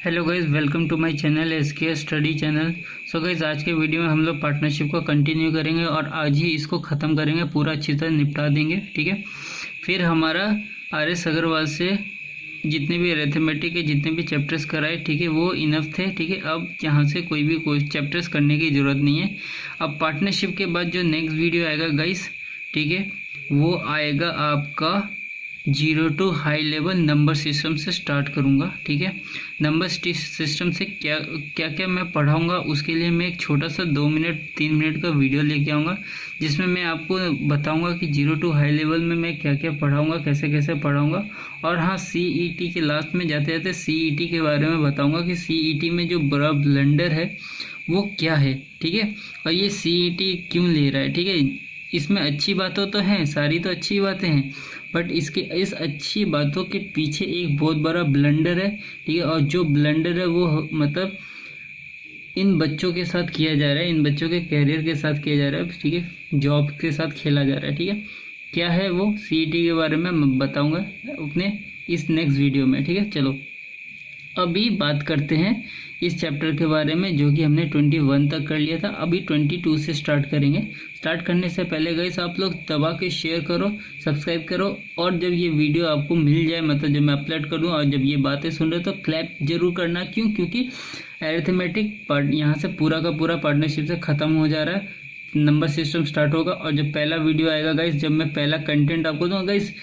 Hello guys, welcome to my channel SK study channel. So guys, आज के video में हम लोग पार्टनरशिप को कंटिन्यू करेंगे और आज ही इसको ख़त्म करेंगे, पूरा अच्छी तरह निपटा देंगे। ठीक है, फिर हमारा आर.एस. अग्रवाल से जितने भी अरिथमेटिक के जितने भी चैप्टर्स कराए, ठीक है, वो इनफ थे। ठीक है, अब यहाँ से कोई भी चैप्टर्स करने की ज़रूरत नहीं है। अब पार्टनरशिप के बाद जो नेक्स्ट वीडियो आएगा गाइज, ठीक है, वो आएगा आपका 0 to high level number system से स्टार्ट करूँगा। ठीक है, नंबर सिस्टम से क्या क्या मैं पढ़ाऊँगा, उसके लिए मैं एक छोटा सा 2 मिनट 3 मिनट का वीडियो लेके आऊँगा, जिसमें मैं आपको बताऊँगा कि 0 to हाई लेवल में मैं क्या क्या पढ़ाऊँगा, कैसे कैसे पढ़ाऊँगा। और हाँ, CET के लास्ट में जाते जाते CET के बारे में बताऊँगा कि CET में जो बड़ा ब्लंडर है वो क्या है। ठीक है, और ये CET क्यों ले रहा है। ठीक है, इसमें अच्छी बातों तो हैं, सारी तो अच्छी बातें हैं, बट इस अच्छी बातों के पीछे एक बहुत बड़ा ब्लंडर है। ठीक है, और जो ब्लंडर है वो मतलब इन बच्चों के साथ किया जा रहा है, इन बच्चों के कैरियर के साथ किया जा रहा है। ठीक है, जॉब के साथ खेला जा रहा है। ठीक है, क्या है वो CET के बारे में मैं बताऊंगा अपने इस नेक्स्ट वीडियो में। ठीक है, चलो अभी बात करते हैं इस चैप्टर के बारे में, जो कि हमने 21 तक कर लिया था। अभी 22 से स्टार्ट करेंगे। स्टार्ट करने से पहले गाइस, आप लोग दबा के शेयर करो, सब्सक्राइब करो, और जब ये वीडियो आपको मिल जाए, मतलब जब मैं अपलोड करूँ और जब ये बातें सुन रहे हो, तो क्लैप जरूर करना। क्यों? क्योंकि अरिथमेटिक पार्ट यहाँ से पूरा का पूरा पार्टनरशिप से ख़त्म हो जा रहा है, नंबर सिस्टम स्टार्ट होगा। और जब पहला वीडियो आएगा गाइस, जब मैं पहला कंटेंट आपको दूँगा गाइस,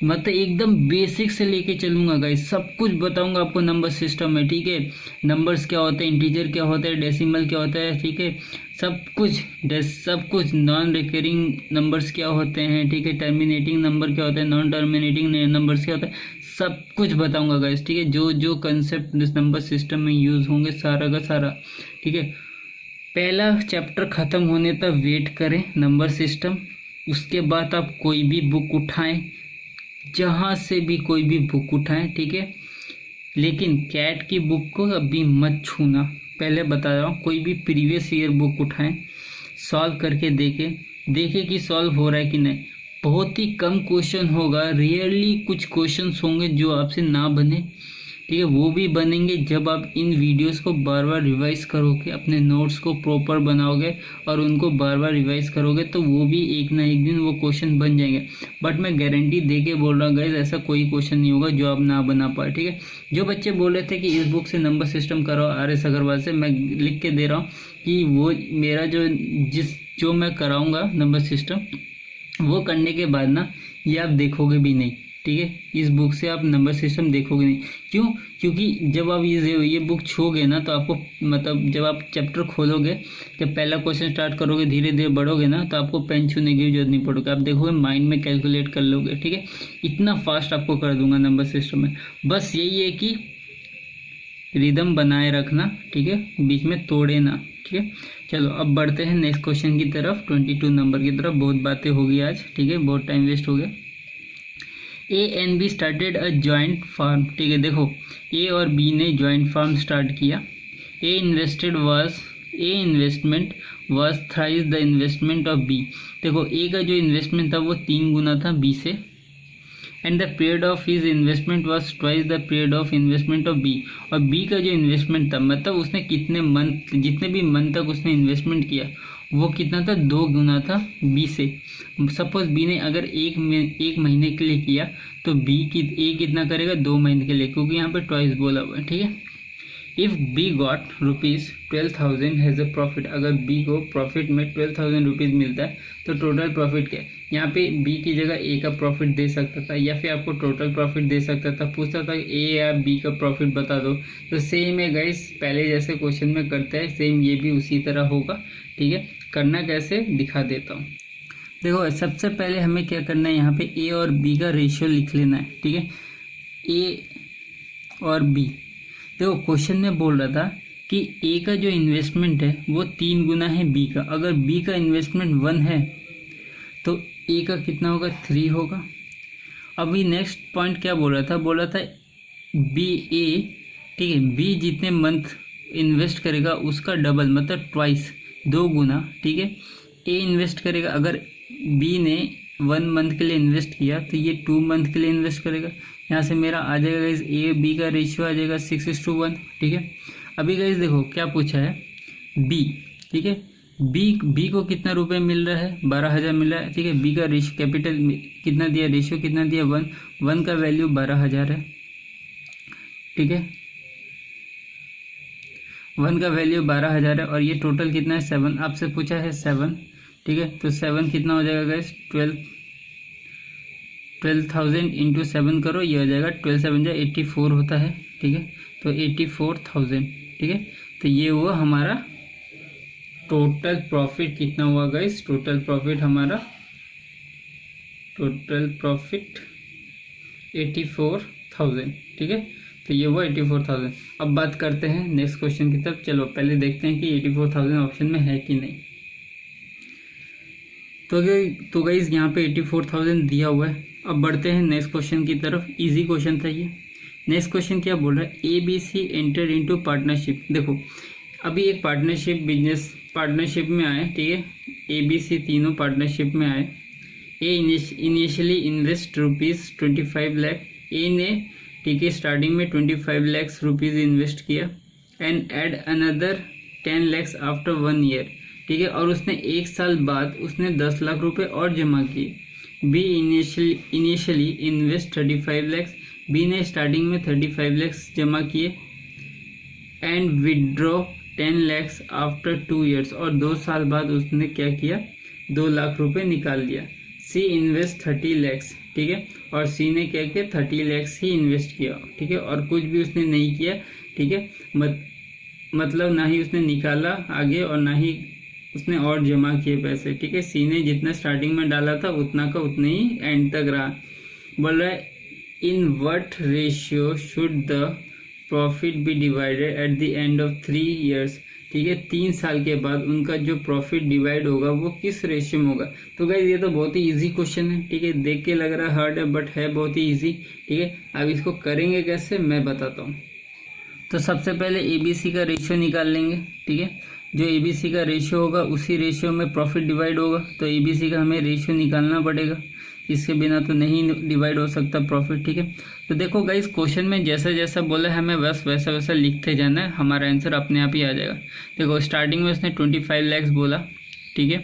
मतलब एकदम बेसिक से लेके चलूँगा गाइस, सब कुछ बताऊंगा आपको नंबर सिस्टम में। ठीक है, नंबर्स क्या होते हैं, इंटीजर क्या होता है, डेसिमल क्या होता है, ठीक है, सब कुछ नॉन रिकरिंग नंबर्स क्या होते हैं, ठीक है, टर्मिनेटिंग नंबर क्या होता है, नॉन टर्मिनेटिंग नंबर्स क्या होता है, सब कुछ बताऊंगा गाइस। ठीक है, जो जो कंसेप्ट इस नंबर सिस्टम में यूज़ होंगे, सारा का सारा। ठीक है, पहला चैप्टर ख़त्म होने तक वेट करें, नंबर सिस्टम। उसके बाद आप कोई भी बुक उठाएं, जहाँ से भी कोई भी बुक उठाएं। ठीक है, लेकिन कैट की बुक को अभी मत छूना, पहले बता रहा हूँ। कोई भी प्रीवियस ईयर बुक उठाएं, सॉल्व करके देखें कि सॉल्व हो रहा है कि नहीं। बहुत ही कम क्वेश्चन होगा, रियरली कुछ क्वेश्चंस होंगे जो आपसे ना बने। ठीक है, वो भी बनेंगे जब आप इन वीडियोस को बार बार रिवाइज करोगे, अपने नोट्स को प्रॉपर बनाओगे और उनको बार बार रिवाइज करोगे, तो वो भी एक ना एक दिन वो क्वेश्चन बन जाएंगे। बट मैं गारंटी दे के बोल रहा हूँ गाइज, ऐसा कोई क्वेश्चन नहीं होगा जो आप ना बना पाए। ठीक है, जो बच्चे बोल रहे थे कि इस बुक से नंबर सिस्टम करो आर.एस. अग्रवाल से, मैं लिख के दे रहा हूँ कि वो मेरा जो मैं कराऊँगा नंबर सिस्टम, वो करने के बाद ना ये आप देखोगे भी नहीं। ठीक है, इस बुक से आप नंबर सिस्टम देखोगे नहीं। क्यों? क्योंकि जब आप ये बुक छोगे ना, तो आपको मतलब जब आप चैप्टर खोलोगे, जब पहला क्वेश्चन स्टार्ट करोगे, धीरे धीरे बढ़ोगे ना, तो आपको पेन छूने की जरूरत नहीं पड़ेगी। आप देखोगे, माइंड में कैलकुलेट कर लोगे। ठीक है, इतना फास्ट आपको कर दूंगा नंबर सिस्टम में। बस यही है कि रिदम बनाए रखना। ठीक है, बीच में तोड़े ना। ठीक है, चलो अब बढ़ते हैं नेक्स्ट क्वेश्चन की तरफ, 22 नंबर की तरफ। बहुत बातें होगी आज। ठीक है, बहुत टाइम वेस्ट हो गया। A and B started a joint farm। ठीक है, देखो A और B ने joint farm स्टार्ट किया। A investment was thrice the investment of B। देखो A का जो इन्वेस्टमेंट था वो 3 गुना था B से, and the period of his investment was twice the period of investment of B। और B का जो इन्वेस्टमेंट था, मतलब उसने कितने मंथ, जितने भी मंथ तक उसने इन्वेस्टमेंट किया, वो कितना था, 2 गुना था B से। सपोज B ने अगर एक महीने के लिए किया, तो A कितना करेगा, 2 महीने के लिए, क्योंकि यहाँ पे ट्वाइस बोला हुआ है। ठीक है, if B got ₹12,000 has a profit. अगर B को प्रॉफिट में 12,000 रुपीज़ मिलता है, तो टोटल प्रॉफिट क्या है। यहाँ पे B की जगह A का प्रॉफिट दे सकता था, या फिर आपको टोटल प्रॉफिट दे सकता था। पूछता था A या B का प्रॉफिट बता दो। तो सेम है गाइस, पहले जैसे क्वेश्चन में करते हैं, सेम ये भी उसी तरह होगा। ठीक है, करना कैसे दिखा देता हूँ। देखो, सबसे पहले हमें क्या करना है, यहाँ पे A और B का रेशियो लिख लेना है। ठीक है, A और B। देखो, क्वेश्चन में बोल रहा था कि A का जो इन्वेस्टमेंट है वो 3 गुना है B का। अगर B का इन्वेस्टमेंट 1 है, तो A का कितना होगा, 3 होगा। अभी नेक्स्ट पॉइंट क्या बोल रहा था, बोल रहा था BA, ठीक है, B जितने मंथ इन्वेस्ट करेगा उसका डबल, मतलब ट्वाइस, 2 गुना। ठीक है, A इन्वेस्ट करेगा, अगर B ने 1 मंथ के लिए इन्वेस्ट किया, तो ये 2 मंथ के लिए इन्वेस्ट करेगा, यहाँ से मेरा आ जाएगा गाइज ए बी का रेशियो आ जाएगा 6:1, ठीक है। अभी गाइज देखो क्या पूछा है, बी, ठीक है। बी को कितना रुपए मिल रहा है, 12,000 मिल रहा है, ठीक है। बी का रेशियो कैपिटल कितना दिया, रेशियो कितना दिया, 1 का वैल्यू 12,000 है, ठीक है। 1 का वैल्यू 12,000 है और ये टोटल कितना है 7, आपसे पूछा है 7, ठीक है। तो 7 कितना हो जाएगा गाइस, 12,000 इंटू 7 करो, ये हो जाएगा 12 7 84 होता है, ठीक है। तो 84,000, ठीक है। तो ये हुआ हमारा टोटल प्रॉफिट। कितना हुआ गाइस, टोटल प्रॉफिट हमारा, टोटल प्रॉफिट 84,000, ठीक है। तो ये हुआ 84,000। अब बात करते हैं नेक्स्ट क्वेश्चन की तरफ। चलो पहले देखते हैं कि 84,000 ऑप्शन में है कि नहीं। तो गाइस यहाँ पे 84,000 दिया हुआ है। अब बढ़ते हैं नेक्स्ट क्वेश्चन की तरफ। इजी क्वेश्चन था ये। नेक्स्ट क्वेश्चन क्या बोल रहा है, ABC एंटर इनटू पार्टनरशिप। देखो अभी एक पार्टनरशिप, बिजनेस पार्टनरशिप में आए, ठीक है। ABC तीनों पार्टनरशिप में आए। A initially invest ₹25 lakh. A ने, ठीक है, स्टार्टिंग में 25 लाख रुपीज़ इन्वेस्ट किया and add another 10 lakh after 1 year, ठीक है। और उसने 1 साल बाद उसने 10 लाख रुपए और जमा किए। B initially invest 35 lakh. B ने स्टार्टिंग में 35 लाख जमा किए and withdraw 10 lakh after 2 years. और 2 साल बाद उसने क्या किया, 2 लाख रुपए निकाल लिया। सी इन्वेस्ट 30 लाख, ठीक है। और सी ने क्या किया, 30 लाख ही इन्वेस्ट किया, ठीक है। और कुछ भी उसने नहीं किया, ठीक है। मतलब ना ही उसने निकाला आगे और ना ही उसने और जमा किए पैसे, ठीक है। सी ने जितना स्टार्टिंग में डाला था उतना का उतना ही एंड तक रहा। बोल रहा है in what ratio should the profit be divided at the end of 3 years, ठीक है। 3 साल के बाद उनका जो प्रॉफिट डिवाइड होगा वो किस रेशियो में होगा। तो गाइस ये तो बहुत ही इजी क्वेश्चन है, ठीक है। देख के लग रहा है हार्ड है बट है बहुत ही इजी, ठीक है। अब इसको करेंगे कैसे मैं बताता हूँ। तो सबसे पहले ABC का रेशियो निकाल लेंगे, ठीक है। जो ABC का रेशियो होगा उसी रेशियो में प्रॉफिट डिवाइड होगा। तो ABC का हमें रेशियो निकालना पड़ेगा, इसके बिना तो नहीं डिवाइड हो सकता प्रॉफिट, ठीक है। तो देखो गाइस क्वेश्चन में जैसा जैसा बोला है हमें बस वैसा वैसा लिखते जाना है, हमारा आंसर अपने आप ही आ जाएगा। देखो स्टार्टिंग में उसने 25 लाख बोला, ठीक है।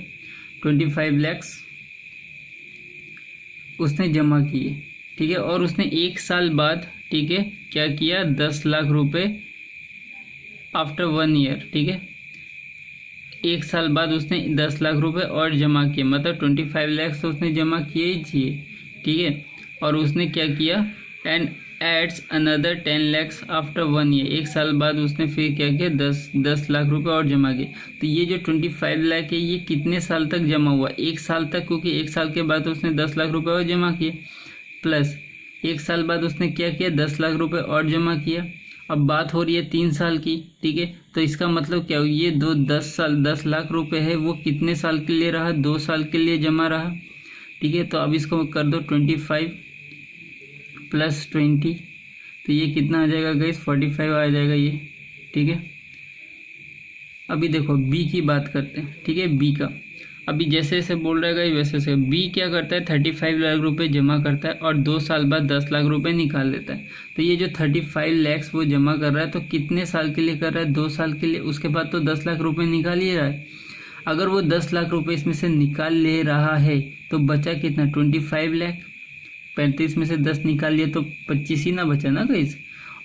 25 लाख उसने जमा किए, ठीक है। और उसने 1 साल बाद, ठीक है, क्या किया, 10 लाख रुपए आफ्टर 1 ईयर, ठीक है। 1 साल बाद उसने 10 लाख रुपए और जमा किए, मतलब 25 लाख तो उसने जमा किए ही चाहिए, ठीक है। और उसने क्या किया, and ads another 10 lakh after 1 year. 1 साल बाद उसने फिर क्या किया, 10 लाख रुपए और जमा किए। तो ये जो 25 लाख है ये कितने साल तक जमा हुआ, 1 साल तक, क्योंकि 1 साल के बाद उसने 10 लाख रुपए और जमा किए, प्लस 1 साल बाद उसने क्या किया, 10 लाख रुपए और जमा किया। अब बात हो रही है 3 साल की, ठीक है। तो इसका मतलब क्या हुआ, ये 10 लाख रुपए है वो कितने साल के लिए रहा, 2 साल के लिए जमा रहा, ठीक है। तो अब इसको कर दो 25 + 20, तो ये कितना आ जाएगा गाइस, 45 आ जाएगा ये, ठीक है। अभी देखो बी की बात करते हैं, ठीक है। बी का अभी जैसे जैसे बोल रहा है वैसे वैसे बी क्या करता है, 35 लाख रुपए जमा करता है और 2 साल बाद 10 लाख रुपए निकाल लेता है। तो ये जो 35 लाख वो जमा कर रहा है तो कितने साल के लिए कर रहा है, 2 साल के लिए। उसके बाद तो 10 लाख रुपए निकाल ही रहा है। अगर वो 10 लाख रुपए इसमें से निकाल ले रहा है तो बचा कितना, 25 लाख। 35 में से 10 निकाल लिए तो 25 ही ना बचा ना गाइस।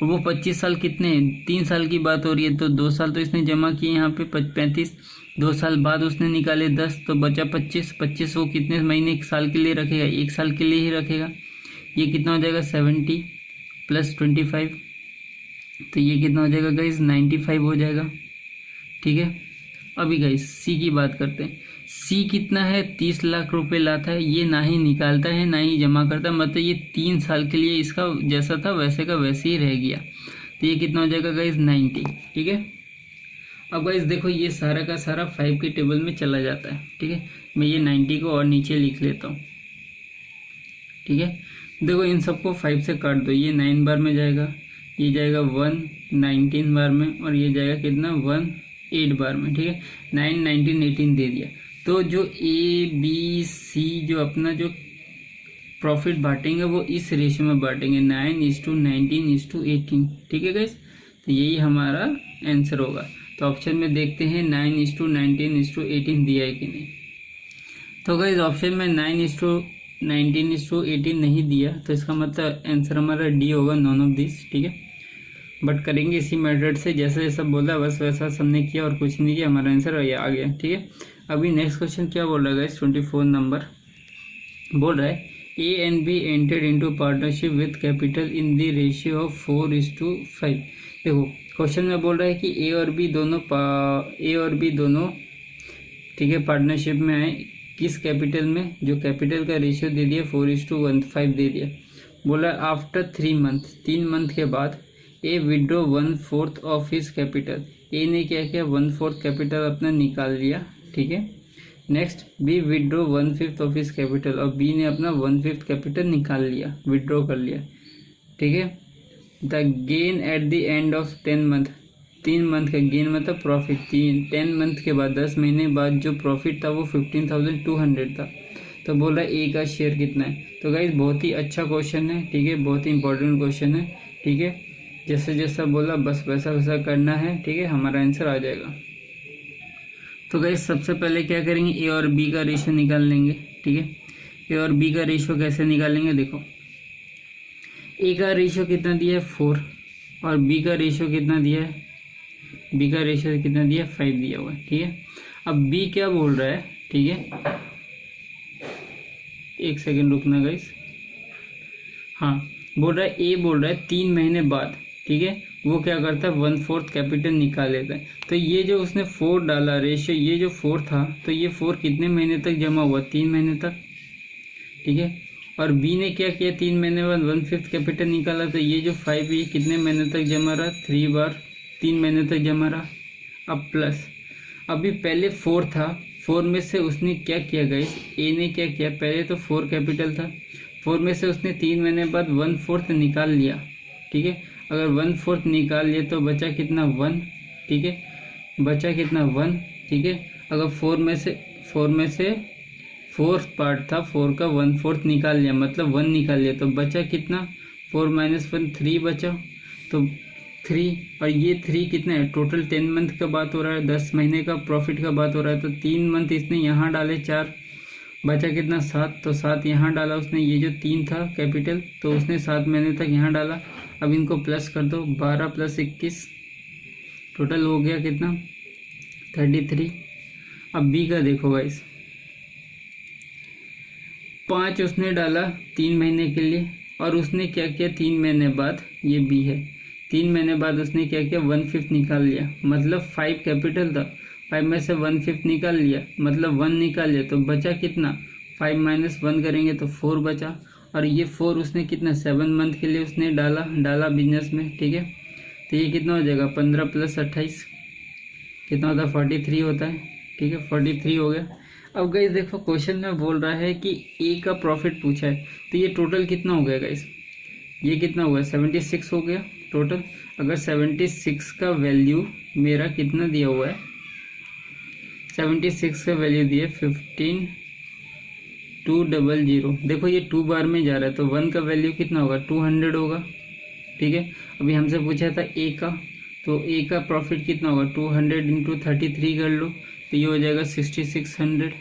और वो 25 साल कितने, 3 साल की बात हो रही है, तो 2 साल तो इसने जमा किए यहाँ पे 35, 2 साल बाद उसने निकाले 10, तो बचा 25 वो कितने महीने, 1 साल के लिए रखेगा, 1 साल के लिए ही रखेगा। ये कितना हो जाएगा, 70 + 25, तो ये कितना हो जाएगा गाइस, 95 हो जाएगा, ठीक है। अभी गाइस सी की बात करते हैं। सी कितना है, 30 लाख रुपए लाता है, ये ना ही निकालता है ना ही जमा करता है, मतलब ये 3 साल के लिए इसका जैसा था वैसे का वैसे ही रह गया। तो ये कितना हो जाएगा गाइस, 90, ठीक है। अब गाइस देखो ये सारा का सारा 5 के टेबल में चला जाता है, ठीक है। मैं ये 90 को और नीचे लिख लेता हूँ, ठीक है। देखो इन सबको 5 से काट दो, ये 9 बार में जाएगा, ये जाएगा 1 19 बार में, और ये जाएगा कितना, 1 8 बार में, ठीक है। 9 19 18 दे दिया। तो जो A B C जो अपना जो प्रॉफिट बांटेंगे वो इस रेशियो में बांटेंगे 9:19:18। ठीक है गाइस, तो यही हमारा आंसर होगा। तो ऑप्शन में देखते हैं 9:19:18 दिया है कि नहीं। तो गाइस ऑप्शन में 9:19:18 नहीं दिया, तो इसका मतलब आंसर हमारा डी होगा, नॉन ऑफ दिस। ठीक है, बट करेंगे इसी मेथड से, जैसा जैसा बोला बस वैसा सबने किया और कुछ नहीं किया, हमारा आंसर ये आ गया। ठीक है, अभी नेक्स्ट क्वेश्चन क्या बोल रहा है गाइस, 24 नंबर बोल रहा है A and B entered into partnership with capital in the ratio of 4:5। देखो क्वेश्चन में बोल रहा है कि ए और बी दोनों ठीक है पार्टनरशिप में आए, किस कैपिटल में, जो कैपिटल का रेशियो दे दिया 4:15 दे दिया। बोला आफ्टर 3 मंथ, 3 मंथ के बाद ए विड्रॉ 1/4 ऑफ हिज कैपिटल। ए ने क्या किया, 1/4 कैपिटल अपना निकाल लिया। ठीक है, next B withdraw 1/5 of his capital, और बी ने अपना 1/5 कैपिटल निकाल लिया, विड्रॉ कर लिया। ठीक है, the gain eight the end of 10 month, 3 month का गेन मतलब प्रॉफिट, 10 मंथ के बाद 10 महीने बाद जो प्रॉफिट था वो 15,200 था। तो बोला ए का शेयर कितना है। तो गाइस बहुत ही अच्छा क्वेश्चन है। ठीक है, बहुत ही इंपॉर्टेंट क्वेश्चन है। ठीक है, जैसे जैसा बोला बस वैसा वैसा करना है। ठीक है, हमारा आंसर आ जाएगा। तो गाइस सबसे पहले क्या करेंगे, ए और बी का रेशियो निकाल लेंगे। ठीक है, ए और बी का रेशियो कैसे निकालेंगे, देखो ए का रेशियो कितना दिया है 4 और बी का रेशियो कितना दिया है, बी का रेशियो कितना दिया है 5 दिया हुआ है। ठीक है, अब बी क्या बोल रहा है, ठीक है एक सेकेंड रुकना गाइस, हाँ बोल रहा है ए बोल रहा है 3 महीने बाद, ठीक है वो क्या करता है 1/4 कैपिटल निकाल लेता है। तो ये जो उसने 4 डाला रेशियो, ये जो 4 था तो ये 4 कितने महीने तक जमा हुआ, 3 महीने तक। ठीक है, और बी ने क्या किया 3 महीने बाद 1/5 कैपिटल निकाला, तो ये जो 5 ये कितने महीने तक जमा रहा, 3 बार 3 महीने तक जमा रहा। अब प्लस अभी पहले 4 था, 4 में से उसने क्या किया गाइस, ए ने क्या किया, पहले तो 4 कैपिटल था, 4 में से उसने 3 महीने बाद 1/4 निकाल लिया। ठीक है, अगर 1/4 निकाल लिया तो बचा कितना 1। ठीक है, बचा कितना 1। ठीक है, अगर 4 में से 4 पार्ट था, 4 का 1/4 निकाल लिया मतलब 1 निकाल लिया, तो बचा कितना 4 - 1 3 बचा, तो 3 और ये 3 कितना है, टोटल 10 मंथ का बात हो रहा है, 10 महीने का प्रॉफिट का बात हो रहा है। तो 3 मंथ इसने यहाँ डाले 4, बचा कितना 7, तो 7 यहाँ डाला उसने, ये जो 3 था कैपिटल तो उसने 7 महीने तक यहाँ डाला। अब इनको प्लस कर दो, 12 + 21 टोटल हो गया कितना 33। अब बी का देखो गाइस, 5 उसने डाला 3 महीने के लिए, और उसने क्या किया 3 महीने बाद, ये बी है, 3 महीने बाद उसने क्या किया 1/5 निकाल लिया, मतलब 5 कैपिटल था, 5 में से 1/5 निकाल लिया मतलब 1 निकाल लिया, तो बचा कितना 5 - 1 करेंगे तो 4 बचा। और ये 4 उसने कितना 7 मंथ के लिए उसने डाला बिजनेस में। ठीक है, तो ये कितना हो जाएगा 15 + 28 कितना होता है 43 होता है। ठीक है, 43 हो गया। अब गाइस देखो क्वेश्चन में बोल रहा है कि ए का प्रॉफिट पूछा है, तो ये टोटल कितना हो गया गाइस, ये कितना हुआ 76 हो गया टोटल। अगर 76 का वैल्यू मेरा कितना दिया हुआ है, 76 का वैल्यू दिया 15,200। देखो ये 2 बार में जा रहा है, तो 1 का वैल्यू कितना होगा 200 होगा। ठीक है, अभी हमसे पूछा था ए का, तो ए का प्रॉफिट कितना होगा 200 × 33 कर लो, तो ये हो जाएगा 6600।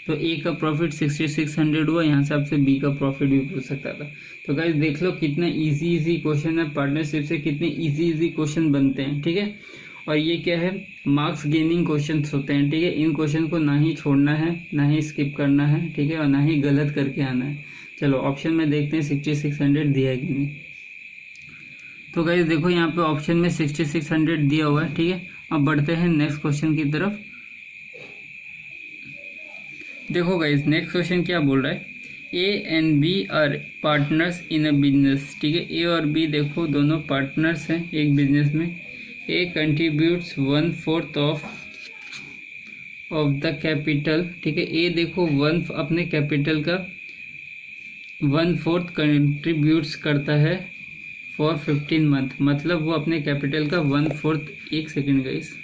तो ए का प्रॉफिट 6600 हुआ। यहाँ से आपसे बी का प्रॉफिट भी पूछ सकता था। तो गाइस देख लो कितना इजी क्वेश्चन है, पार्टनरशिप से कितने इजी क्वेश्चन बनते हैं। ठीक है, और ये क्या है मार्क्स गेनिंग क्वेश्चंस होते हैं। ठीक है, इन क्वेश्चन को ना ही छोड़ना है ना ही स्किप करना है। ठीक है, और ना ही गलत करके आना है। चलो ऑप्शन में देखते हैं 6600 दिया है कि नहीं। तो गाइस देखो यहाँ पे ऑप्शन में 6600 दिया हुआ है। ठीक है, अब बढ़ते हैं नेक्स्ट क्वेश्चन की तरफ। देखो गाइस नेक्स्ट क्वेश्चन क्या बोल रहा है, A and B are partners in a business. ठीक है, ए और बी देखो दोनों पार्टनर्स हैं एक बिजनेस में। ए कंट्रीब्यूट्स 1/4 ऑफ द कैपिटल। ठीक है, ए देखो अपने कैपिटल का 1/4 कंट्रीब्यूट्स करता है फॉर 15 मंथ, मतलब वो अपने कैपिटल का 1/4। एक सेकेंड गाइस,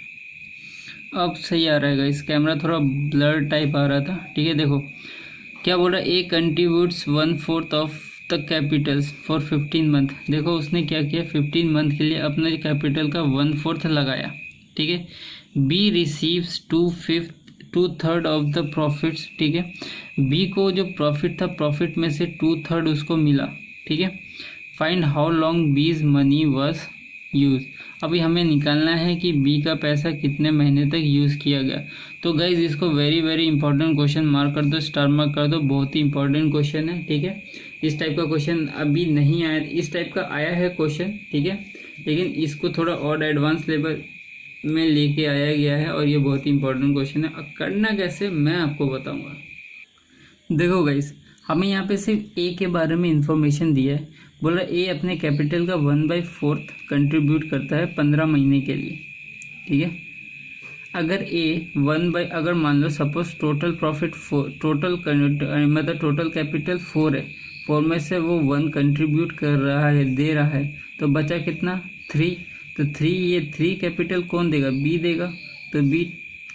अब सही आ रहा है गाइस, कैमरा थोड़ा ब्लर टाइप आ रहा था। ठीक है, देखो क्या बोल रहा है, A contributes 1/4 of the capital for 15 month. देखो उसने क्या किया, 15 मंथ के लिए अपने कैपिटल का 1/4 लगाया, ठीक है। B receives 2/3 of the profits, ठीक है। बी को जो प्रॉफिट था, प्रॉफिट में से 2/3 उसको मिला, ठीक है। फाइंड हाउ लॉन्ग बीज मनी वॉज यूज। अभी हमें निकालना है कि बी का पैसा कितने महीने तक यूज़ किया गया। तो गाइज इसको very very important question mark कर दो, स्टार मार्क कर दो, बहुत ही इंपॉर्टेंट क्वेश्चन है, ठीक है। इस टाइप का क्वेश्चन अभी नहीं आया, इस टाइप का आया है क्वेश्चन, ठीक है, लेकिन इसको थोड़ा और एडवांस लेवल में लेके आया गया है और ये बहुत ही इंपॉर्टेंट क्वेश्चन है। अब करना कैसे मैं आपको बताऊंगा। देखो गाइस, हमें यहाँ पे सिर्फ ए के बारे में इंफॉर्मेशन दिया है। बोला ए अपने कैपिटल का 1/4 कंट्रीब्यूट करता है 15 महीने के लिए, ठीक है। अगर अगर मान लो सपोज टोटल प्रॉफिट मतलब टोटल कैपिटल 4 है, 4 में से वो 1 कंट्रीब्यूट कर रहा है, दे रहा है, तो बचा कितना, 3। तो 3, ये 3 कैपिटल कौन देगा, बी देगा, तो बी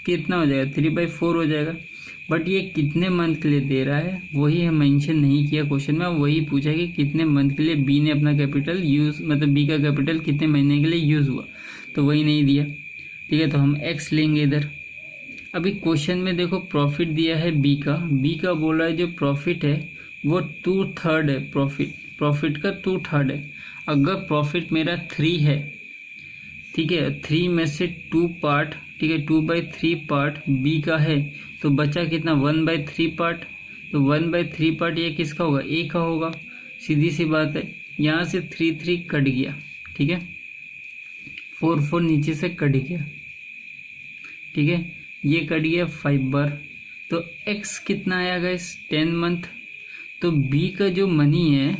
कितना हो जाएगा, 3/4 हो जाएगा। बट ये कितने मंथ के लिए दे रहा है वही है मेंशन नहीं किया क्वेश्चन में। वही पूछा कि कितने मंथ के लिए बी ने अपना कैपिटल यूज़, मतलब बी का कैपिटल कितने महीने के लिए यूज़ हुआ, तो वही नहीं दिया, ठीक है। तो हम एक्स लेंगे इधर। अभी क्वेश्चन में देखो प्रॉफिट दिया है बी का बोल रहा है जो प्रॉफिट है वो 2/3 है, प्रॉफिट का 2/3 है। अगर प्रॉफिट मेरा 3 है, ठीक है, 3 में से 2 पार्ट, ठीक है, 2/3 पार्ट बी का है, तो बचा कितना, 1/3 पार्ट। तो 1/3 पार्ट ये किसका होगा, ए का होगा, सीधी सी बात है। यहाँ से 3 कट गया, ठीक है, 4 नीचे से कट गया, ठीक है, ये कट गया 5 बार। तो एक्स कितना आया गाइस, 10 मंथ। तो बी का जो मनी है,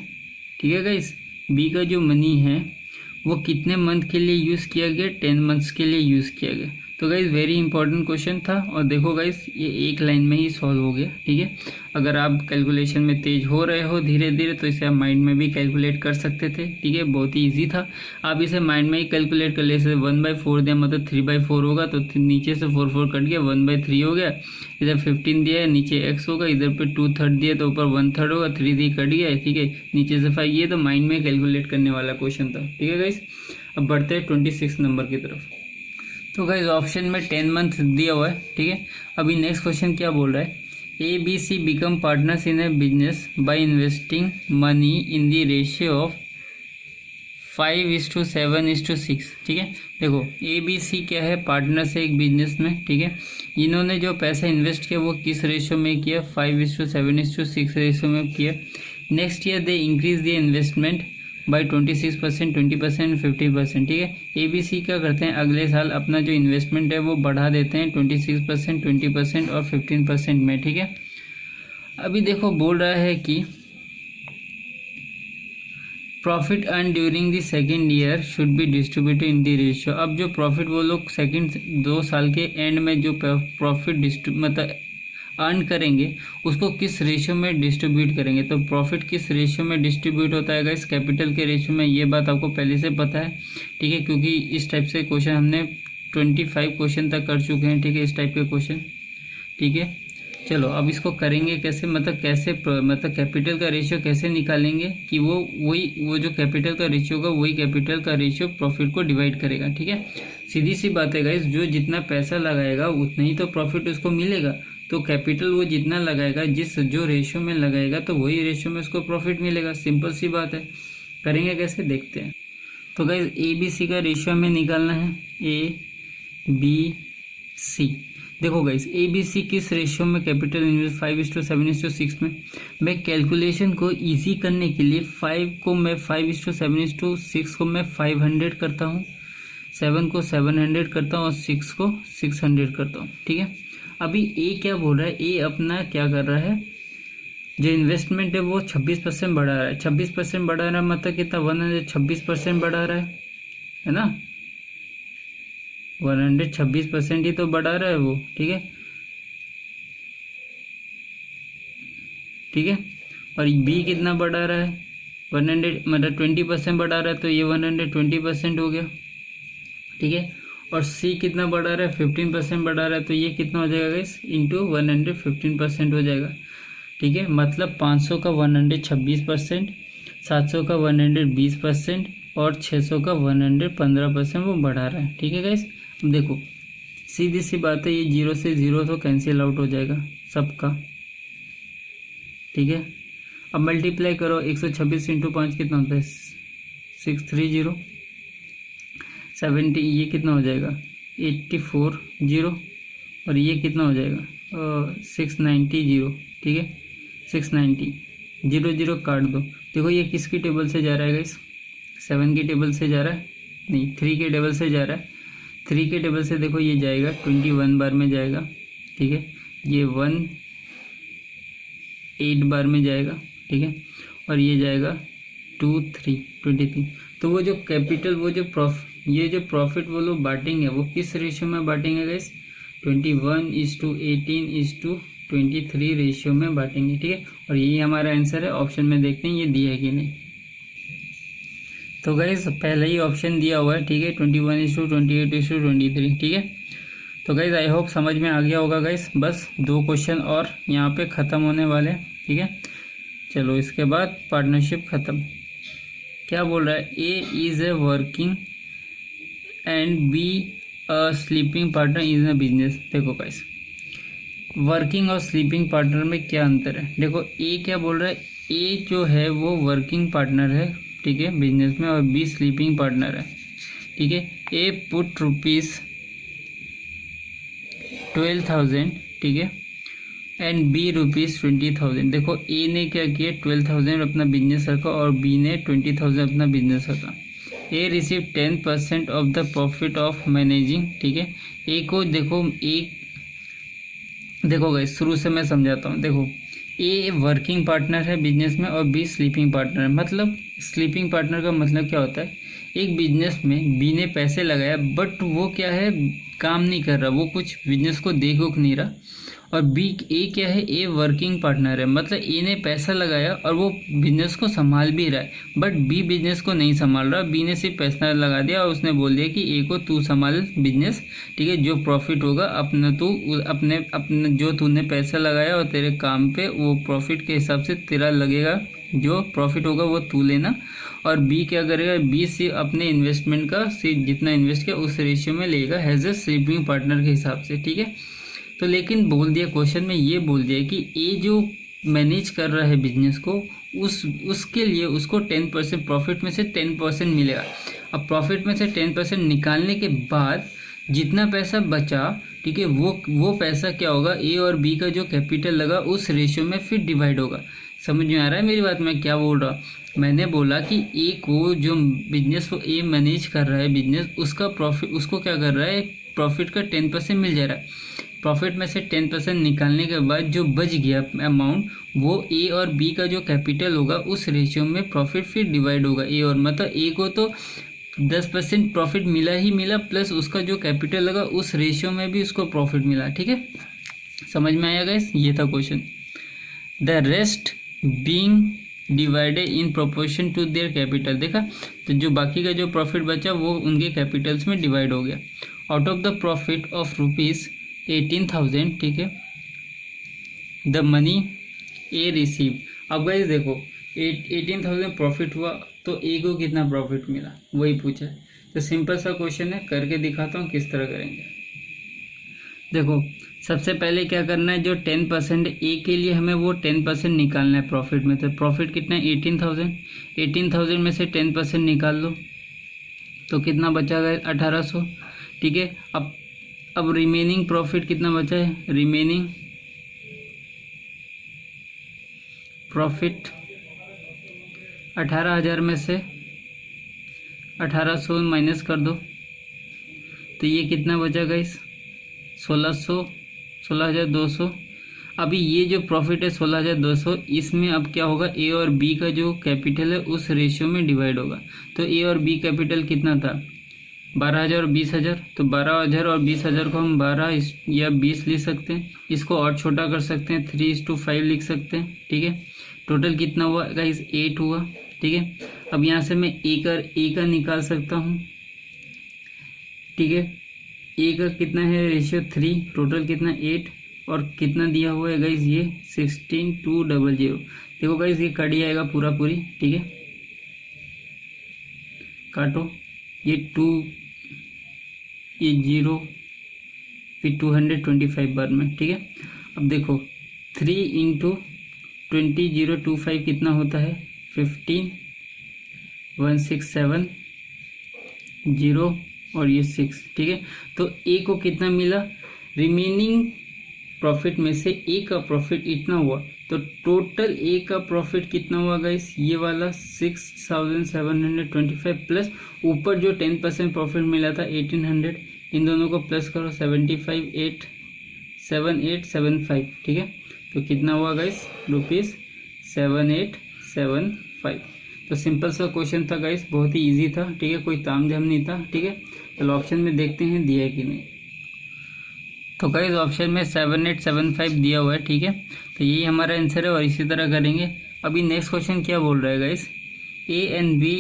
ठीक है गाइस, बी का जो मनी है वो कितने मंथ के लिए यूज़ किया गया, 10 मंथ्स के लिए यूज़ किया गया। तो गाइज वेरी इंपॉर्टेंट क्वेश्चन था। और देखो गाइज ये एक लाइन में ही सॉल्व हो गया, ठीक है। अगर आप कैलकुलेशन में तेज हो रहे हो धीरे धीरे तो इसे आप माइंड में भी कैलकुलेट कर सकते थे, ठीक है, बहुत ही इजी था। आप इसे माइंड में ही कैलकुलेट कर ले, जैसे 1/4 दिया मतलब 3/4 होगा, तो नीचे से 4 कट गया, 1/3 हो गया। इधर 15 दिया है, नीचे x होगा, इधर पे 2/3 दिया तो ऊपर 1/3 होगा, 3 कट गया, ठीक है, नीचे से 5। ये तो माइंड में कैलकुलेट करने वाला क्वेश्चन था, ठीक है गाइज। अब बढ़ते हैं 26 नंबर की तरफ। तो गाइज ऑप्शन में 10 मंथ दिया हुआ है, ठीक है। अभी नेक्स्ट क्वेश्चन क्या बोल रहा है, A B C become partners in a business by investing money in the ratio of 5:7:6, ठीक है। देखो ए बी सी क्या है, पार्टनर्स है एक बिजनेस में, ठीक है। इन्होंने जो पैसा इन्वेस्ट किया वो किस रेशियो में किया, 5:7:6 रेशियो में किया। Next year they increase the investment by 26%, 20%, 50%, ठीक है। ए बी सी क्या करते हैं, अगले साल अपना जो इन्वेस्टमेंट है वो बढ़ा देते हैं 26%, 20% और 15% में, ठीक है। अभी देखो बोल रहा है कि profit earn during the second year should be distributed in the ratio. अब जो प्रॉफिट वो लोग सेकेंड 2 साल के एंड में जो प्रॉफिट मतलब अर्न करेंगे उसको किस रेशियो में डिस्ट्रीब्यूट करेंगे। तो प्रॉफिट किस रेशियो में डिस्ट्रीब्यूट होता है गाइस, कैपिटल के रेशियो में। ये बात आपको पहले से पता है, ठीक है, क्योंकि इस टाइप से क्वेश्चन हमने 25 क्वेश्चन तक कर चुके हैं, ठीक है, इस टाइप के क्वेश्चन, ठीक है। चलो अब इसको करेंगे कैसे, मतलब कैपिटल का रेशियो कैसे निकालेंगे कि वो जो कैपिटल का रेशियो होगा वही कैपिटल का रेशियो प्रॉफिट को डिवाइड करेगा, ठीक है। सीधी सी बात है गाइस, जो जितना पैसा लगाएगा उतना ही तो प्रॉफिट उसको मिलेगा। तो कैपिटल वो जितना लगाएगा, जो रेशियो में लगाएगा तो वही रेशियो में उसको प्रॉफिट मिलेगा। सिंपल सी बात है। करेंगे कैसे देखते हैं। तो गाइस ए बी सी का रेशियो हमें निकालना है, ए बी सी। देखो गाइस ए बी सी किस रेशियो में कैपिटल इन्वेस्ट, 5:7:6 में। मैं कैलकुलेशन को इजी करने के लिए 5 को मैं 5:7:6 को मैं 500 करता हूँ, 7 को 700 करता हूँ और 6 को 600 करता हूँ, ठीक है। अभी ए क्या बोल रहा है, ए अपना क्या कर रहा है, जो इन्वेस्टमेंट है वो 26% बढ़ा रहा है। 26% बढ़ा रहा है मतलब कितना, 126% बढ़ा रहा है ना, 126% ही तो बढ़ा रहा है वो, ठीक है, ठीक है। और बी कितना बढ़ा रहा है, 100 मतलब 20% बढ़ा रहा है, तो ये 120% हो गया, ठीक है। और सी कितना बढ़ा रहा है, 15% बढ़ा रहा है, तो ये कितना हो जाएगा गाइस, इंटू 115% हो जाएगा, ठीक है, मतलब 500 का 126%, 700 का 120% और 600 का 115% वो बढ़ा रहा है। ठीक है गाइस, अब देखो सीधी सी बात है, ये 0 से 0 तो कैंसिल आउट हो जाएगा सबका। ठीक है, अब मल्टीप्लाई करो, 126 इंटू 5 कितना होता है 630 70, ये कितना हो जाएगा 84 0, और ये कितना हो जाएगा 690 ठीक है 690 0 0 काट दो। देखो ये किसकी टेबल से जा रहा है गाइस, 7 की टेबल से जा रहा है, नहीं 3 के टेबल से जा रहा है। 3 के टेबल से देखो ये जाएगा 21 बार में जाएगा। ठीक है, ये 8 बार में जाएगा। ठीक है, और ये जाएगा 2 3 23। तो वो जो कैपिटल, वो जो ये जो प्रॉफिट वो लोग बांटेंगे वो किस रेशियो में बांटेंगे गाइस, 21:18:23 रेशियो में बांटेंगे। ठीक है, और यही हमारा आंसर है। ऑप्शन में देखते हैं ये दिया है कि नहीं। तो गाइस पहले ही ऑप्शन दिया हुआ है। ठीक है, 21:28:23। ठीक है, तो गाइस आई होप समझ में आ गया होगा गाइस। बस 2 क्वेश्चन और यहाँ पे ख़त्म होने वाले। ठीक है, चलो इसके बाद पार्टनरशिप ख़त्म। क्या बोल रहा है, A is a working and be a sleeping partner in a business. देखो गाइस, वर्किंग और स्लीपिंग पार्टनर में क्या अंतर है। देखो ए क्या बोल रहा है, ए जो है वो वर्किंग पार्टनर है, ठीक है, बिजनेस में, और बी स्लीपिंग पार्टनर है। ठीक है, ए पुट ₹12,000, ठीक है, एंड बी ₹20,000। देखो ए ने क्या किया, 12,000 अपना बिजनेस रखा और बी ने 20,000 अपना बिजनेस रखा। A receive 10% of the profit of managing. ठीक है, ए को देखो गाइस शुरू से मैं समझाता हूँ। देखो ए वर्किंग पार्टनर है बिजनेस में और बी स्लीपिंग पार्टनर है। मतलब स्लीपिंग पार्टनर का मतलब क्या होता है, एक बिजनेस में बी ने पैसे लगाया बट वो क्या है, काम नहीं कर रहा, वो कुछ बिजनेस को देख उख नहीं रहा। और बी ए क्या है, ए वर्किंग पार्टनर है, मतलब ए ने पैसा लगाया और वो बिजनेस को संभाल भी रहा है, बट बी बिजनेस को नहीं संभाल रहा। बी ने सिर्फ पैसा लगा दिया और उसने बोल दिया कि ए को तू संभाल बिजनेस। ठीक है, जो प्रॉफिट होगा अपना तू अपने जो तूने पैसा लगाया और तेरे काम पे वो प्रॉफिट के हिसाब से तेरा लगेगा, जो प्रॉफिट होगा वो तू लेना। और बी क्या करेगा, बी सिर्फ अपने इन्वेस्टमेंट का सिर्फ जितना इन्वेस्ट किया उस रेशियो में लेगा एज ए स्लीपिंग पार्टनर के हिसाब से। ठीक है, तो लेकिन बोल दिया क्वेश्चन में, ये बोल दिया कि ए जो मैनेज कर रहा है बिजनेस को उसके लिए उसको 10% प्रॉफिट में से 10% मिलेगा। अब प्रॉफिट में से 10% निकालने के बाद जितना पैसा बचा, ठीक है, वो पैसा क्या होगा, ए और बी का जो कैपिटल लगा उस रेशियो में फिर डिवाइड होगा। समझ में आ रहा है मेरी बात, मैं क्या बोल रहा। मैंने बोला कि ए को जो बिजनेस को ए मैनेज कर रहा है बिजनेस, उसका प्रॉफिट उसको क्या कर रहा है, प्रॉफिट का 10% मिल जा रहा है। प्रॉफिट में से 10% निकालने के बाद जो बच गया अमाउंट, वो ए और बी का जो कैपिटल होगा उस रेशियो में प्रॉफिट फिर डिवाइड होगा। ए और मतलब ए को तो 10% प्रॉफिट मिला ही मिला, प्लस उसका जो कैपिटल लगा उस रेशियो में भी उसको प्रॉफिट मिला। ठीक है, समझ में आया गाइस, ये था question. The rest being divided in proportion to their capital. देखा, तो जो बाकी का जो प्रॉफिट बचा वो उनके कैपिटल्स में डिवाइड हो गया। Out of the profit of ₹18,000, ठीक है, द मनी ए रिसीव। अब गाइस देखो 18,000 प्रॉफिट हुआ तो ए को कितना प्रॉफिट मिला वही पूछा है। तो सिंपल सा क्वेश्चन है, करके दिखाता हूँ किस तरह करेंगे। देखो सबसे पहले क्या करना है, जो 10% ए के लिए हमें वो 10% निकालना है प्रॉफिट में। तो प्रॉफिट कितना है 18,000 में से 10% निकाल लो तो कितना बचा गया 1800। ठीक है, अब रिमेनिंग प्रॉफिट कितना बचा है, रिमेनिंग प्रॉफिट 18,000 में से 1800 माइनस कर दो तो ये कितना बचा गाइस 16,200। अभी ये जो प्रॉफिट है 16,200, इसमें अब क्या होगा, ए और बी का जो कैपिटल है उस रेशियो में डिवाइड होगा। तो ए और बी कैपिटल कितना था 12,000 और 20,000, तो 12,000 और 20,000 को हम 12 या 20 लिख सकते हैं। इसको और छोटा कर सकते हैं, 3:5 लिख सकते हैं। ठीक है, टोटल कितना हुआ गाइस 8 हुआ। ठीक है, अब यहाँ से मैं ए का निकाल सकता हूँ। ठीक है, ए का कितना है रेशियो 3, टोटल कितना 8, और कितना दिया हुआ है गाइस, ये 16200। देखो गाइस ये कट जाएगा पूरा पूरी, ठीक है, काटो, ये 2, ये 0, फिर 225 बार में, ठीक है। अब देखो 3 × 20025 कितना होता है, 15, 167, 0 और ये 6, ठीक है। तो ए को कितना मिला, रिमेनिंग प्रॉफिट में से ए का प्रॉफिट इतना हुआ, तो टोटल ए का प्रॉफिट कितना हुआ गाइस, ये वाला 6725 प्लस ऊपर जो 10% प्रॉफिट मिला था 1800, इन दोनों को प्लस करो, 7875, ठीक है। तो कितना हुआ गाइस, ₹7875। तो सिंपल सा क्वेश्चन था गाइस, बहुत ही इजी था, ठीक है, कोई तामझाम नहीं था, ठीक है। चलो ऑप्शन में देखते हैं दिया है कि नहीं। तो गाइस ऑप्शन में 7875 दिया हुआ है, ठीक है, तो यही हमारा आंसर है और इसी तरह करेंगे। अभी नेक्स्ट क्वेश्चन क्या बोल रहा है guys, A and B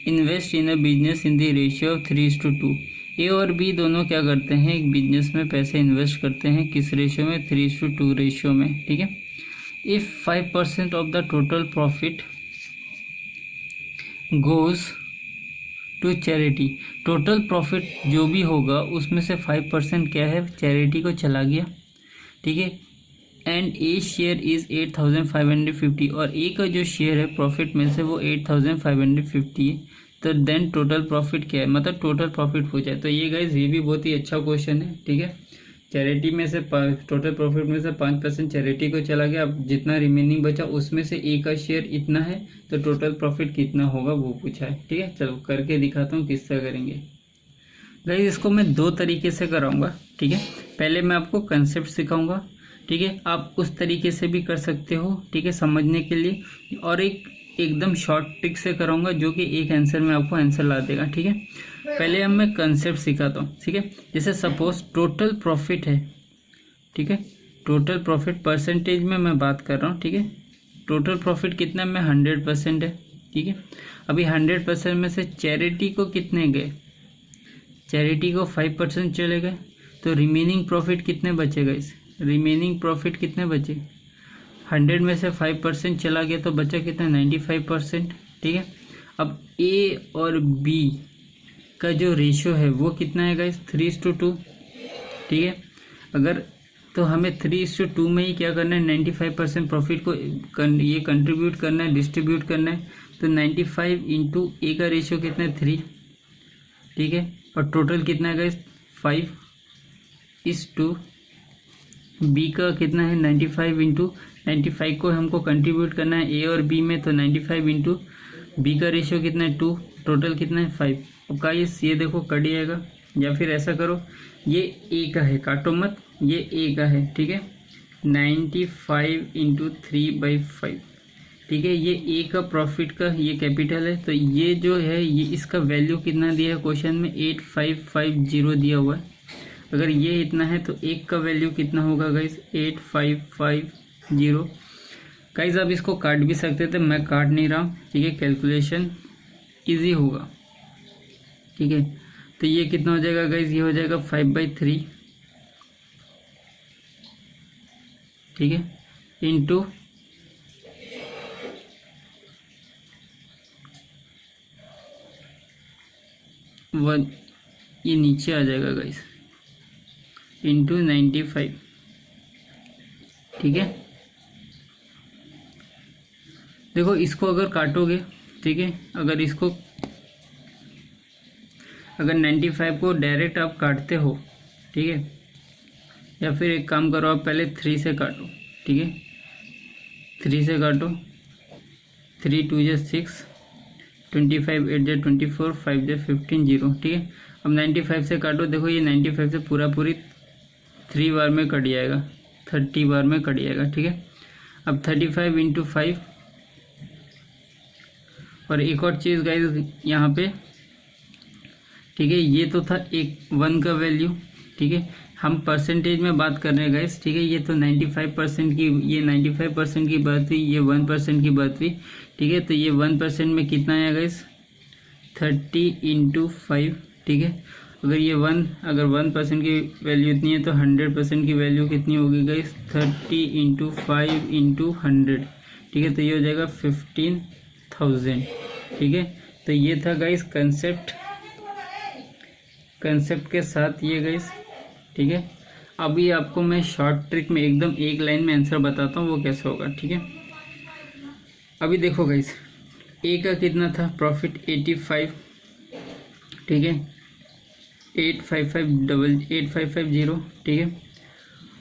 invest in a business in the ratio of 3:2। A और बी दोनों क्या करते हैं, एक बिजनेस में पैसे इन्वेस्ट करते हैं, किस रेशियो में, 3:2 रेशियो में, ठीक है। If 5% of the total profit goes to charity, total profit जो भी होगा उसमें से 5% क्या है, चैरिटी को चला गया, ठीक है। एंड ए शेयर इज़ 8550, और ए का जो शेयर है प्रॉफिट में से वो 8550 है, तो देन टोटल प्रॉफिट क्या है, मतलब टोटल प्रॉफिट हो जाए। तो ये गाइस ये भी बहुत ही अच्छा क्वेश्चन है, ठीक है। चैरिटी में से टोटल प्रॉफिट में से 5% चैरिटी को चला गया, अब जितना रिमेनिंग बचा उसमें से ए का शेयर इतना है, तो टोटल प्रॉफिट कितना होगा वो पूछा है, ठीक है। चलो करके दिखाता हूँ किस तरह करेंगे गाइस। इसको मैं 2 तरीके से कराऊंगा, ठीक है। पहले मैं आपको कंसेप्ट सिखाऊंगा, ठीक है, आप उस तरीके से भी कर सकते हो, ठीक है, समझने के लिए, और एकदम शॉर्ट ट्रिक से कराऊंगा जो कि एक आंसर में आपको आंसर ला देगा, ठीक है। पहले हम मैं कंसेप्ट सिखाता हूँ, ठीक है। जैसे सपोज टोटल प्रॉफिट है, ठीक है, टोटल प्रॉफिट परसेंटेज में मैं बात कर रहा हूँ, ठीक है। टोटल प्रॉफिट कितना में 100% है, ठीक है। अभी 100% में से चैरिटी को कितने गए, चैरिटी को 5% चले गए, तो रिमेनिंग प्रॉफिट कितने बचेगा, इस रिमेनिंग प्रॉफिट कितने बचे, 100 में से 5% चला गया तो बचा कितना, 95%, ठीक है। अब ए और बी का जो रेशियो है वो कितना है गाइस, 3:2, ठीक है। अगर तो हमें 3:2 में ही क्या करना है, 95% प्रॉफिट को ये कंट्रीब्यूट करना है, डिस्ट्रीब्यूट करना है। तो 95 × ए का रेशियो कितना है, 3, ठीक है, और टोटल कितना है गाइस, 5:2। बी का कितना है, 95 × 95 को हमको कंट्रीब्यूट करना है ए और बी में, तो 95 × बी का रेशियो कितना है, 2, टोटल कितना है, 5। अब गाइस ये देखो कट जाएगा, या फिर ऐसा करो, ये ए का है, काटो मत, ये ए का है, ठीक है, 95 × 3/5, ठीक है। ये ए का प्रॉफिट का ये कैपिटल है, तो ये जो है ये इसका वैल्यू कितना दिया है क्वेश्चन में, 8550 दिया हुआ है। अगर ये इतना है तो एक का वैल्यू कितना होगा गाइस, 8550। गाइस आप इसको काट भी सकते थे, मैं काट नहीं रहा हूँ, ठीक है, कैलकुलेशन इजी होगा, ठीक है। तो ये कितना हो जाएगा गाइस, ये हो जाएगा 5/3, ठीक है, इंटू 1, ये नीचे आ जाएगा गाइस, इंटू 95, ठीक है। देखो इसको अगर काटोगे, ठीक है, अगर 95 को डायरेक्ट आप काटते हो, ठीक है, या फिर एक काम करो, आप पहले 3 से काटो, ठीक है, 3 से काटो, 3 2 × 6, 25 8 × 24, 5 × 15 0, ठीक है। अब 95 से काटो, देखो ये 95 से पूरी 3 बार में कट जाएगा, 30 बार में कट जाएगा, ठीक है। अब 35 × 5, और एक और चीज़ गाइस यहाँ पे, ठीक है, ये तो था एक 1 का वैल्यू, ठीक है, हम परसेंटेज में बात कर रहे हैं गाइस, ठीक है। ये तो 95% की, ये 95% की बात हुई, ये 1% की बात हुई, ठीक है। तो ये 1% में कितना आया गाइस, 30 × 5, ठीक है। अगर ये 1% की वैल्यू इतनी है तो 100% की वैल्यू कितनी होगी गाइस, 30 × 5 × 100, ठीक है। तो ये हो जाएगा 15,000, ठीक है। तो ये था गाइस कंसेप्ट के साथ ये गाइस, ठीक है। अभी आपको मैं शॉर्ट ट्रिक में एकदम एक लाइन में आंसर बताता हूँ वो कैसे होगा, ठीक है। अभी देखो गाइस, ए का कितना था प्रॉफिट 85, ठीक है, 8550, ठीक है।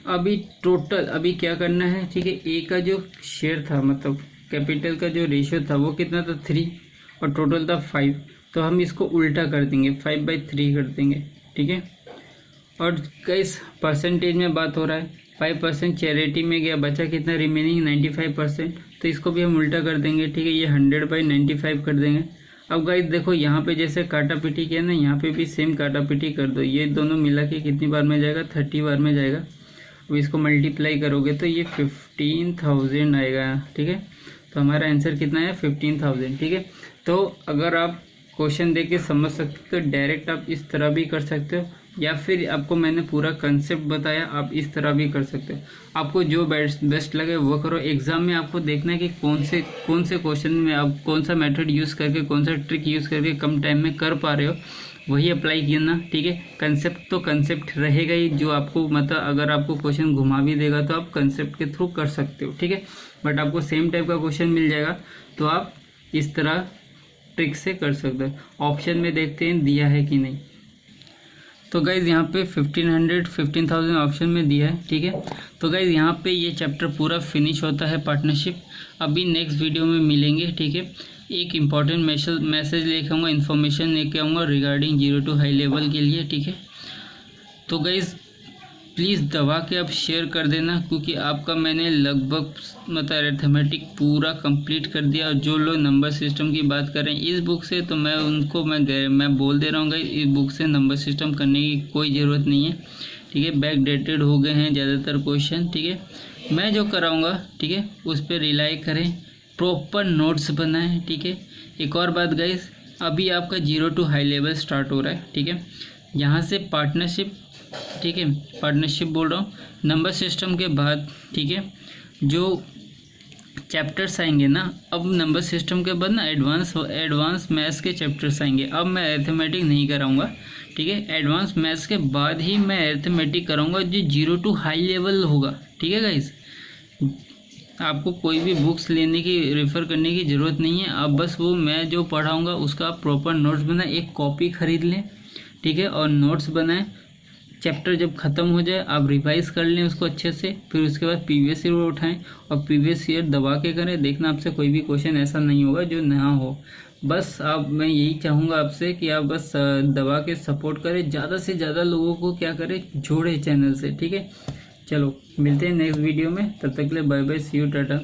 अभी टोटल अभी क्या करना है, ठीक है। ए का जो शेयर था मतलब कैपिटल का जो रेशियो था वो कितना था 3 और टोटल था 5, तो हम इसको उल्टा कर देंगे 5/3 कर देंगे, ठीक है। और गाइस परसेंटेज में बात हो रहा है, 5% चैरिटी में गया, बचा कितना रिमेनिंग 95%, तो इसको भी हम उल्टा कर देंगे, ठीक है। ये 100/95 कर देंगे। अब गाइस देखो यहाँ पे जैसे काटा पीटी किया ना, यहाँ पे भी सेम काटा पीटी कर दो। ये दोनों मिला के कितनी बार में जाएगा, 30 बार में जाएगा। अब इसको मल्टीप्लाई करोगे तो ये 15,000 आएगा, ठीक है। तो हमारा आंसर कितना है 15,000, ठीक है। तो अगर आप क्वेश्चन देख के समझ सकते हो तो डायरेक्ट आप इस तरह भी कर सकते हो, या फिर आपको मैंने पूरा कंसेप्ट बताया आप इस तरह भी कर सकते हो। आपको जो बेस्ट लगे वो करो। एग्जाम में आपको देखना है कि कौन से क्वेश्चन में आप कौन सा मेथड यूज़ करके, कौन सा ट्रिक यूज़ करके कम टाइम में कर पा रहे हो, वही अप्लाई करना, ठीक है। कंसेप्ट तो कंसेप्ट रहेगा ही, जो आपको मतलब अगर आपको क्वेश्चन घुमा भी देगा तो आप कंसेप्ट के थ्रू कर सकते हो, ठीक है। बट आपको सेम टाइप का क्वेश्चन मिल जाएगा तो आप इस तरह ट्रिक से कर सकते हो। ऑप्शन में देखते हैं दिया है कि नहीं। तो गाइज़ यहाँ पे 15,000 ऑप्शन में दिया है, ठीक है। तो गाइज़ यहाँ पे ये चैप्टर पूरा फिनिश होता है पार्टनरशिप। अभी नेक्स्ट वीडियो में मिलेंगे, ठीक है। एक इम्पॉर्टेंट मैसेज लेके आऊँगा, इन्फॉर्मेशन लेके आऊँगा रिगार्डिंग 0 to हाई लेवल के लिए, ठीक है। तो गाइज़ प्लीज़ दबा के आप शेयर कर देना, क्योंकि आपका मैंने लगभग मतलब अरिथमेटिक पूरा कंप्लीट कर दिया। और जो लोग नंबर सिस्टम की बात कर रहे हैं इस बुक से, तो मैं उनको मैं बोल दे रहा हूँ गाइस, इस बुक से नंबर सिस्टम करने की कोई ज़रूरत नहीं है, ठीक है। बैक डेटेड हो गए हैं ज़्यादातर क्वेश्चन, ठीक है। मैं जो कराऊँगा, ठीक है, उस पर रिलाई करें, प्रॉपर नोट्स बनाएं, ठीक है। एक और बात गाइस, अभी आपका 0 to हाई लेवल स्टार्ट हो रहा है, ठीक है। यहाँ से पार्टनरशिप, ठीक है, पार्टनरशिप बोल रहा हूँ, नंबर सिस्टम के बाद, ठीक है, जो चैप्टर्स आएंगे ना, अब नंबर सिस्टम के बाद ना एडवांस मैथ्स के चैप्टर्स आएंगे। अब मैं अरिथमेटिक नहीं कराऊंगा, ठीक है। एडवांस मैथ्स के बाद ही मैं अरिथमेटिक कराऊंगा, जो 0 to हाई लेवल होगा, ठीक है गाइस। आपको कोई भी बुक्स लेने की रेफ़र करने की ज़रूरत नहीं है। आप बस वो मैं जो पढ़ाऊँगा उसका आप प्रॉपर नोट्स बनाएं, एक कॉपी ख़रीद लें, ठीक है, और नोट्स बनाएं। चैप्टर जब ख़त्म हो जाए आप रिवाइज़ कर लें उसको अच्छे से, फिर उसके बाद प्रीवियस ईयर उठाएं और प्रीवियस ईयर दबा के करें। देखना आपसे कोई भी क्वेश्चन ऐसा नहीं होगा जो ना हो। बस मैं यही चाहूँगा आपसे कि आप बस दबा के सपोर्ट करें, ज़्यादा से ज़्यादा लोगों को क्या करें, जोड़े चैनल से, ठीक है। चलो मिलते हैं नेक्स्ट वीडियो में, तब तक के लिए bye bye, see you, Tata.